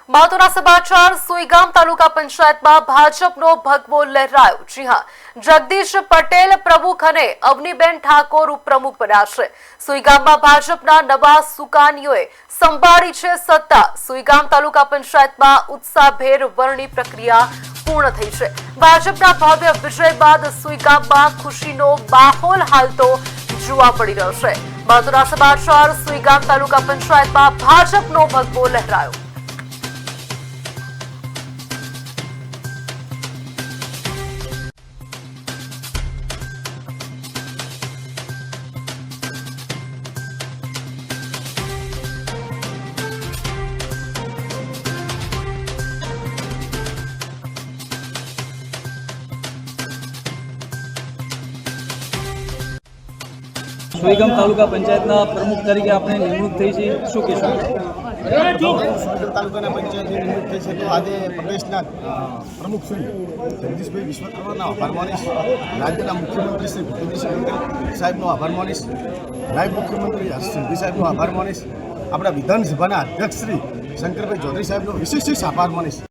મહત્વના સમાચાર સુઈગામ તાલુકા પંચાયતમાં ભાજપનો ભગવો લહેરાયો। જી હા, જગદીશ પટેલ પ્રમુખ અને અવનીબેન ઠાકોર ઉપપ્રમુખ બન્યા છે। સુઈગામમાં ભાજપના નવા સુકાનીઓએ સંભાળી છે સત્તા। સુઈગામ તાલુકા પંચાયતમાં ઉત્સાહભેર વરણી પ્રક્રિયા પૂર્ણ થઈ છે। ભાજપના ભવ્ય વિજય બાદ સુઈગામમાં ખુશીનો માહોલ હાલ તો જોવા મળી રહ્યો છે। મહત્વના સમાચાર સુઈગામ તાલુકા પંચાયતમાં ભાજપનો ભગવો લહેરાયો। સુઈગામ તાલુકા પંચાયતના પ્રમુખ તરીકે આપણે નિમણૂક થઈ છે, શું કહેશો? તાલુકાના પંચાયતની નિમણૂક થઈ છે તો આજે પ્રદેશના પ્રમુખ શ્રી જગદીશભાઈ વિશ્વકર્માનો આભાર માનીશ। રાજ્યના મુખ્યમંત્રી શ્રી ભૂપેન્દ્રસિંહ પટેલ સાહેબનો આભાર માનીશ। નાયબ મુખ્યમંત્રી હર્ષ સંઘવી સાહેબનો આભાર માનીશ। આપણા વિધાનસભાના અધ્યક્ષ શ્રી શંકરભાઈ ચૌધરી સાહેબનો વિશેષ આભાર માનીશ।